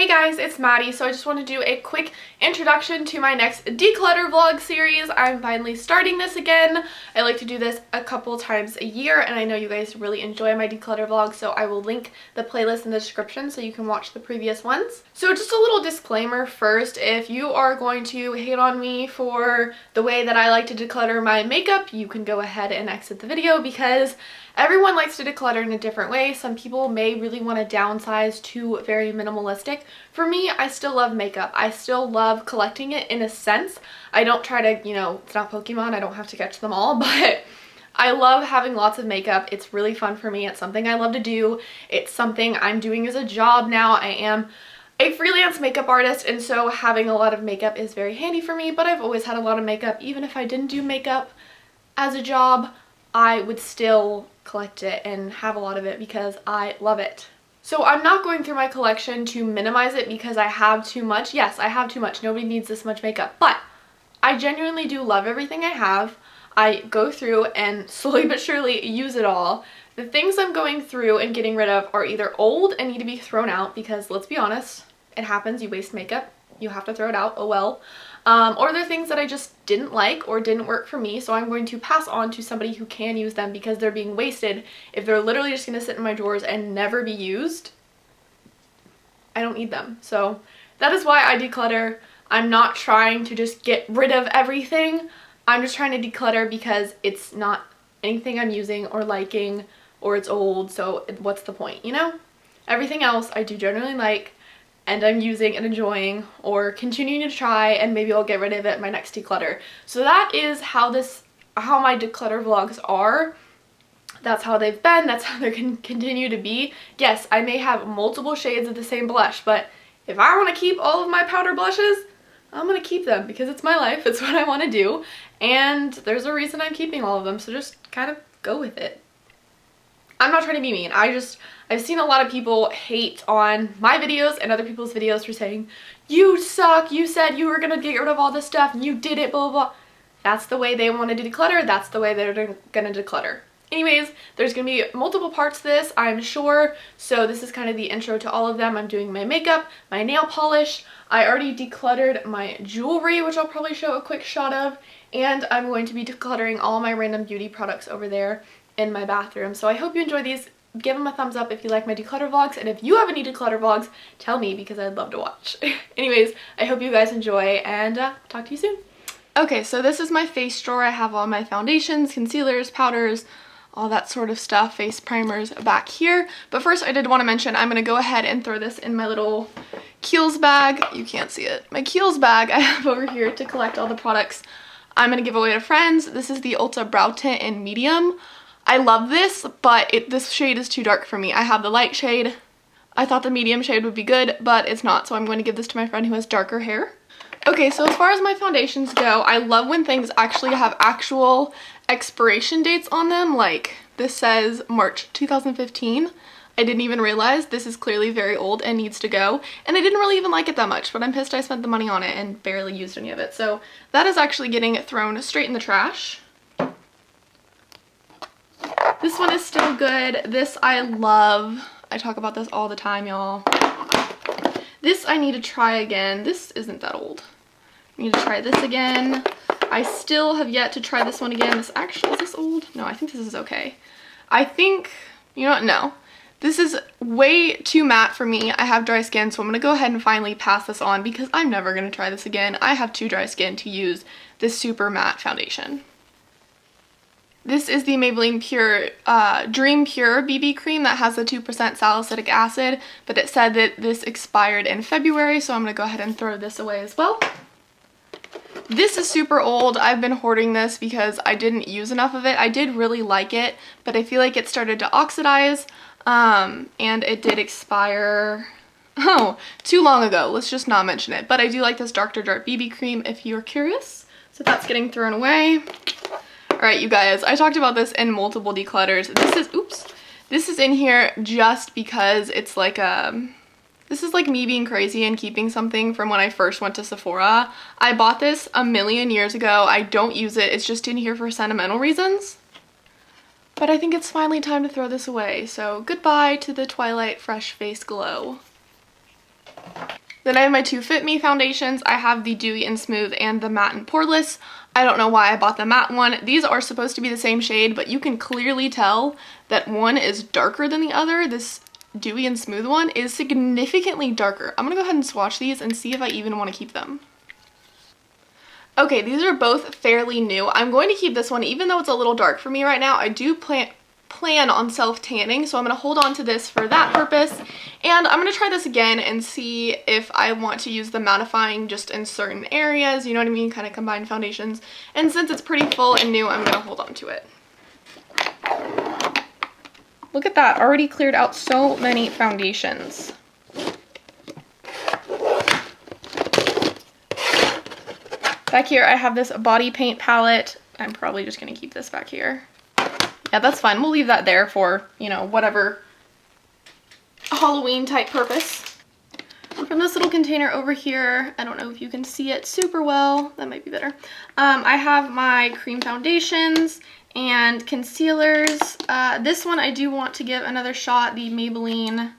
Hey guys, it's Maddie. So I just want to do a quick introduction to my next declutter vlog series. I'm finally starting this again. I like to do this a couple times a year, and I know you guys really enjoy my declutter vlogs, so I will link the playlist in the description so you can watch the previous ones. So just a little disclaimer first, if you are going to hate on me for the way that I like to declutter my makeup, you can go ahead and exit the video because everyone likes to declutter in a different way. Some people may really want to downsize to very minimalistic. For me, I still love makeup. I still love collecting it in a sense. I don't try to, it's not Pokemon, I don't have to catch them all, but I love having lots of makeup. It's really fun for me. It's something I love to do. It's something I'm doing as a job now. I am a freelance makeup artist, and so having a lot of makeup is very handy for me, but I've always had a lot of makeup. Even if I didn't do makeup as a job, I would still collect it and have a lot of it because I love it. So I'm not going through my collection to minimize it because I have too much. Yes, I have too much. Nobody needs this much makeup, but I genuinely do love everything I have. I go through and slowly but surely use it all. The things I'm going through and getting rid of are either old and need to be thrown out because, let's be honest, it happens. You waste makeup, you have to throw it out, oh well. Or they're things that I just didn't like or didn't work for me, so I'm going to pass on to somebody who can use them because they're being wasted. If they're literally just going to sit in my drawers and never be used, I don't need them. So that is why I declutter. I'm not trying to just get rid of everything. I'm just trying to declutter because it's not anything I'm using or liking, or it's old, so what's the point, you know? Everything else I do generally like, and I'm using and enjoying or continuing to try, and maybe I'll get rid of it in my next declutter. So that is how my declutter vlogs are. That's how they've been. That's how they're going to continue to be. Yes, I may have multiple shades of the same blush, but if I want to keep all of my powder blushes, I'm going to keep them because it's my life. It's what I want to do, and there's a reason I'm keeping all of them, so just kind of go with it. I'm not trying to be mean. I've seen a lot of people hate on my videos and other people's videos for saying, you suck, you said you were going to get rid of all this stuff and you did it, blah, blah, blah. That's the way they wanted to declutter. That's the way they're going to declutter. Anyways, there's going to be multiple parts to this, I'm sure. So this is kind of the intro to all of them. I'm doing my makeup, my nail polish. I already decluttered my jewelry, which I'll probably show a quick shot of. And I'm going to be decluttering all my random beauty products over there in my bathroom. So I hope you enjoy these. Give them a thumbs up if you like my declutter vlogs, and if you have any declutter vlogs, tell me because I'd love to watch. Anyways, I hope you guys enjoy, and talk to you soon. Okay, so this is my face drawer. I have all my foundations, concealers, powders, all that sort of stuff, face primers back here. But first I did want to mention I'm going to go ahead and throw this in my little Kiehl's bag. You can't see it. My Kiehl's bag I have over here to collect all the products I'm going to give away to friends. This is the Ulta Brow Tint in medium. I love this, but this shade is too dark for me. I have the light shade. I thought the medium shade would be good, but it's not, so I'm going to give this to my friend who has darker hair. Okay, so as far as my foundations go, I love when things actually have actual expiration dates on them. Like, this says March 2015. I didn't even realize this is clearly very old and needs to go, and I didn't really even like it that much, but I'm pissed I spent the money on it and barely used any of it. So that is actually getting thrown straight in the trash. This one is still good. This I love. I talk about this all the time, y'all. This I need to try again. This isn't that old. I need to try this again. I still have yet to try this one again. This actually, is this old? No, I think this is okay. I think, you know what, no. This is way too matte for me. I have dry skin, so I'm going to go ahead and finally pass this on because I'm never going to try this again. I have too dry skin to use this super matte foundation. This is the Maybelline Pure Dream Pure BB cream that has the 2% salicylic acid, but it said that this expired in February, so I'm going to go ahead and throw this away as well. This is super old. I've been hoarding this because I didn't use enough of it. I did really like it, but I feel like it started to oxidize, and it did expire, too long ago. Let's just not mention it. But I do like this Dr. Jart BB cream if you're curious. So that's getting thrown away. Alright, you guys, I talked about this in multiple declutters. This is in here just because it's like this is like me being crazy and keeping something from when I first went to Sephora. I bought this a million years ago. I don't use it. It's just in here for sentimental reasons. But I think it's finally time to throw this away. So goodbye to the Twilight Fresh Face Glow. Then I have my two Fit Me foundations. I have the Dewy and Smooth and the Matte and Poreless. I don't know why I bought the matte one. These are supposed to be the same shade, but you can clearly tell that one is darker than the other. This Dewy and Smooth one is significantly darker. I'm gonna go ahead and swatch these and see if I even want to keep them. Okay, these are both fairly new. I'm going to keep this one, even though it's a little dark for me right now. I do plan on self-tanning, so I'm going to hold on to this for that purpose. And I'm going to try this again and see if I want to use the mattifying just in certain areas, you know what I mean, kind of combine foundations. And since it's pretty full and new, I'm going to hold on to it. Look at that, already cleared out so many foundations. Back here, I have this body paint palette. I'm probably just going to keep this back here. Yeah, that's fine. We'll leave that there for, you know, whatever Halloween type purpose. From this little container over here, I don't know if you can see it super well. That might be better. I have my cream foundations and concealers. This one I do want to give another shot, the Maybelline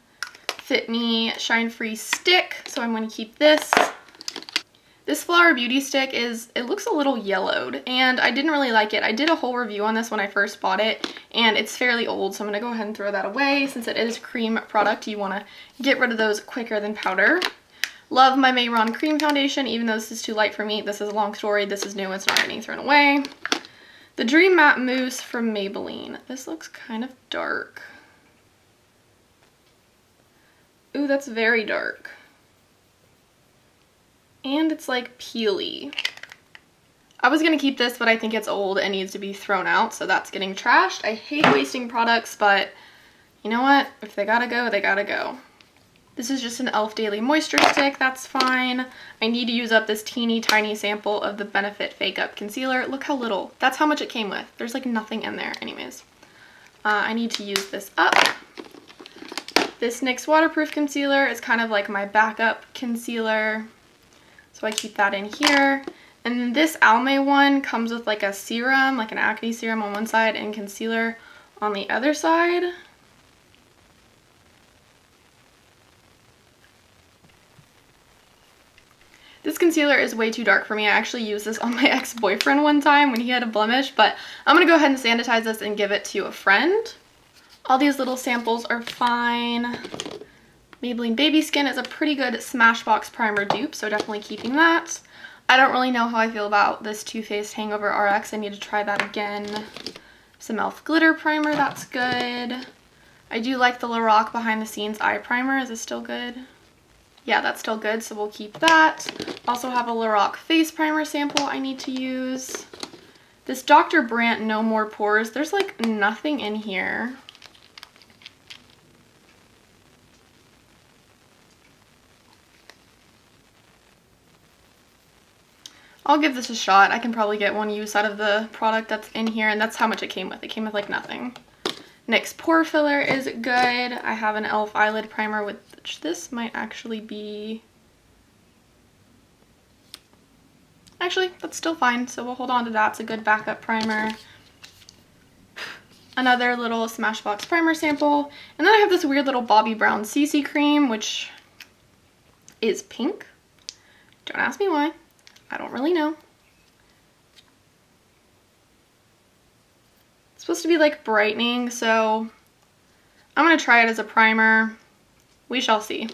Fit Me Shine Free Stick. So I'm going to keep this. This Flower Beauty stick it looks a little yellowed and I didn't really like it. I did a whole review on this when I first bought it and it's fairly old, so I'm going to go ahead and throw that away. Since it is a cream product, you want to get rid of those quicker than powder. Love my Mayron cream foundation, even though this is too light for me. This is a long story. This is new. It's not getting thrown away. The Dream Matte Mousse from Maybelline. This looks kind of dark. Ooh, that's very dark. And it's like peely. I was gonna keep this, but I think it's old and needs to be thrown out, so that's getting trashed. I hate wasting products, but you know what? If they gotta go, they gotta go. This is just an e.l.f. Daily Moisture Stick, that's fine. I need to use up this teeny tiny sample of the Benefit Fake Up Concealer. Look how little. That's how much it came with. There's like nothing in there. Anyways, I need to use this up. This NYX Waterproof Concealer is kind of like my backup concealer. So I keep that in here. And then this Almay one comes with like a serum, like an acne serum on one side and concealer on the other side. This concealer is way too dark for me. I actually used this on my ex-boyfriend one time when he had a blemish, but I'm gonna go ahead and sanitize this and give it to a friend. All these little samples are fine. Maybelline Baby Skin is a pretty good Smashbox primer dupe, so definitely keeping that. I don't really know how I feel about this Too Faced Hangover RX. I need to try that again. Some e.l.f. glitter primer, that's good. I do like the Lorac Behind the Scenes eye primer. Is it still good? Yeah, that's still good, so we'll keep that. Also have a Lorac face primer sample I need to use. This Dr. Brandt No More Pores, there's like nothing in here. I'll give this a shot. I can probably get one use out of the product that's in here, and that's how much it came with. It came with like nothing. NYX Pore Filler is good. I have an e.l.f. eyelid primer, which this might actually be... Actually, that's still fine, so we'll hold on to that. It's a good backup primer. Another little Smashbox primer sample. And then I have this weird little Bobbi Brown CC cream, which is pink. Don't ask me why. I don't really know. It's supposed to be like brightening, so I'm going to try it as a primer. We shall see.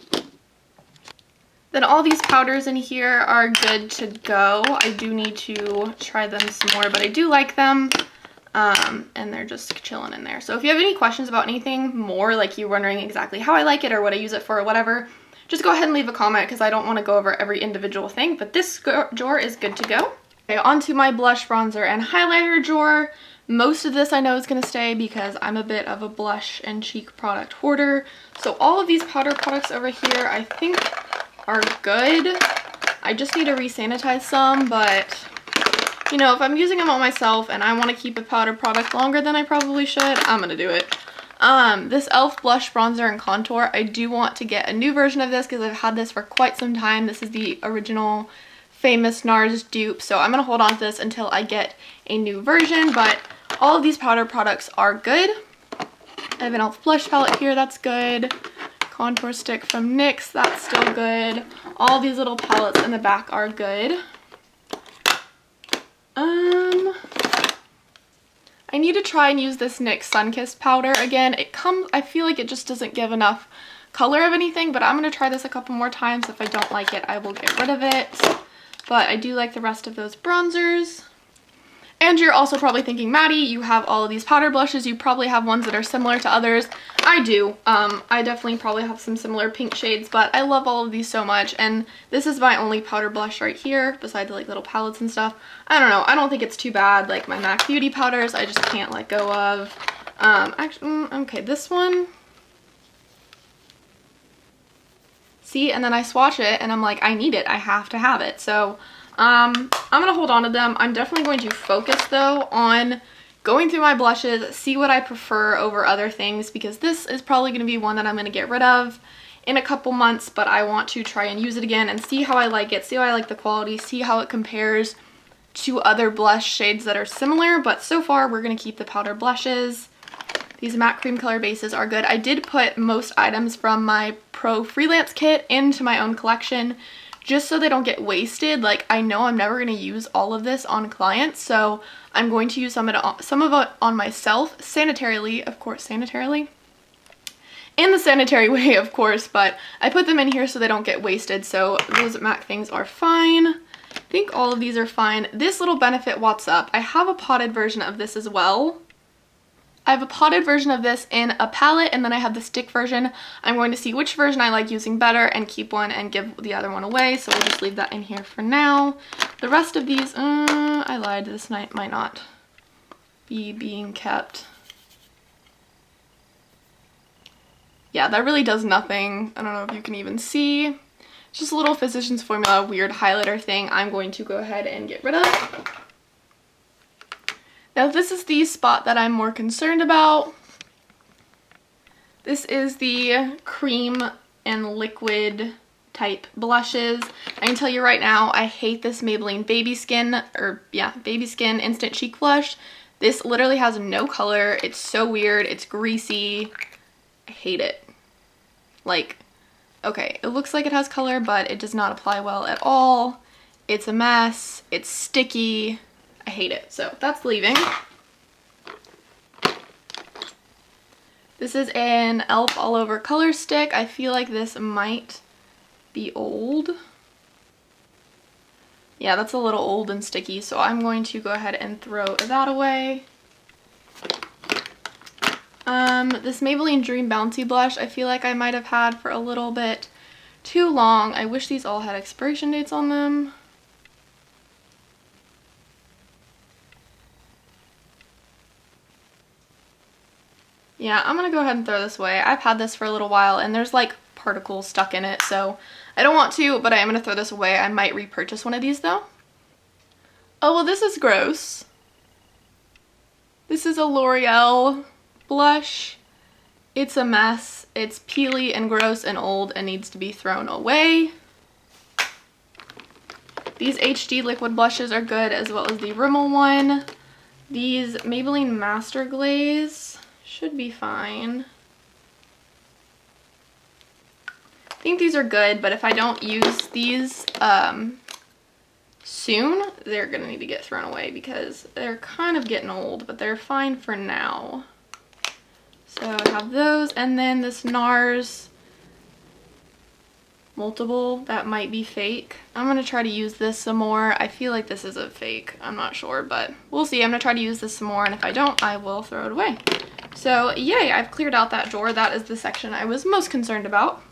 Then all these powders in here are good to go. I do need to try them some more, but I do like them. And they're just chilling in there. So if you have any questions about anything more, like you wondering exactly how I like it or what I use it for or whatever, just go ahead and leave a comment because I don't want to go over every individual thing, but this drawer is good to go. Okay, on to my blush, bronzer, and highlighter drawer. Most of this I know is going to stay because I'm a bit of a blush and cheek product hoarder. So all of these powder products over here I think are good. I just need to re-sanitize some, but you know, if I'm using them on myself and I want to keep a powder product longer than I probably should, I'm going to do it. This e.l.f. blush, bronzer, and contour, I do want to get a new version of this because I've had this for quite some time. This is the original famous NARS dupe, so I'm going to hold on to this until I get a new version, but all of these powder products are good. I have an e.l.f. blush palette here, that's good. contour stick from NYX, that's still good. All these little palettes in the back are good. I need to try and use this NYX Sunkissed powder again. I feel like it just doesn't give enough color of anything, but I'm going to try this a couple more times. If I don't like it, I will get rid of it. But I do like the rest of those bronzers. And you're also probably thinking, Maddie, you have all of these powder blushes. You probably have ones that are similar to others. I do. I definitely probably have some similar pink shades, but I love all of these so much. And this is my only powder blush right here, besides the like little palettes and stuff. I don't know. I don't think it's too bad. Like my MAC Beauty powders, I just can't let go of. Actually, okay, this one. See, and then I swatch it and I'm like, I need it. I have to have it. So I'm gonna hold on to them. I'm definitely going to focus though on going through my blushes, see what I prefer over other things, because this is probably going to be one that I'm going to get rid of in a couple months, but I want to try and use it again and see how I like it, see how I like the quality, see how it compares to other blush shades that are similar. But so far we're going to keep the powder blushes. These matte cream color bases are good. I did put most items from my Pro Freelance kit into my own collection just so they don't get wasted. Like, I know I'm never going to use all of this on clients, so I'm going to use some of it on myself, sanitarily, of course, sanitarily, in the sanitary way, of course, but I put them in here so they don't get wasted. So those MAC things are fine. I think all of these are fine. This little Benefit What's Up, I have a potted version of this as well. I have a potted version of this in a palette, and then I have the stick version. I'm going to see which version I like using better and keep one and give the other one away, so we'll just leave that in here for now. The rest of these, I lied, this might not be being kept. Yeah, that really does nothing. I don't know if you can even see. It's just a little Physicians Formula weird highlighter thing I'm going to go ahead and get rid of. Now this is the spot that I'm more concerned about. This is the cream and liquid type blushes. I can tell you right now, I hate this Maybelline Baby Skin, Baby Skin Instant Cheek Blush. This literally has no color. It's so weird. It's greasy. I hate it. Like, okay, it looks like it has color, but it does not apply well at all. It's a mess. It's sticky. I hate it, so that's leaving. This is an e.l.f. All Over Color Stick. I feel like this might be old. Yeah, that's a little old and sticky, so I'm going to go ahead and throw that away. This Maybelline Dream Bouncy Blush, I feel like I might have had for a little bit too long. I wish these all had expiration dates on them. Yeah, I'm gonna go ahead and throw this away. I've had this for a little while and there's like particles stuck in it, so I don't want to, but I am gonna throw this away. I might repurchase one of these though. Oh, well, this is gross. This is a L'Oreal blush. It's a mess. It's peely and gross and old and needs to be thrown away. These HD liquid blushes are good, as well as the Rimmel one. These Maybelline Master Glaze should be fine. I think these are good, but if I don't use these soon, they're gonna need to get thrown away because they're kind of getting old, but they're fine for now. So I have those, and then this NARS multiple, that might be fake. I'm gonna try to use this some more. I feel like this is a fake, I'm not sure, but we'll see. I'm gonna try to use this some more, and if I don't, I will throw it away. So yay, I've cleared out that drawer. That is the section I was most concerned about.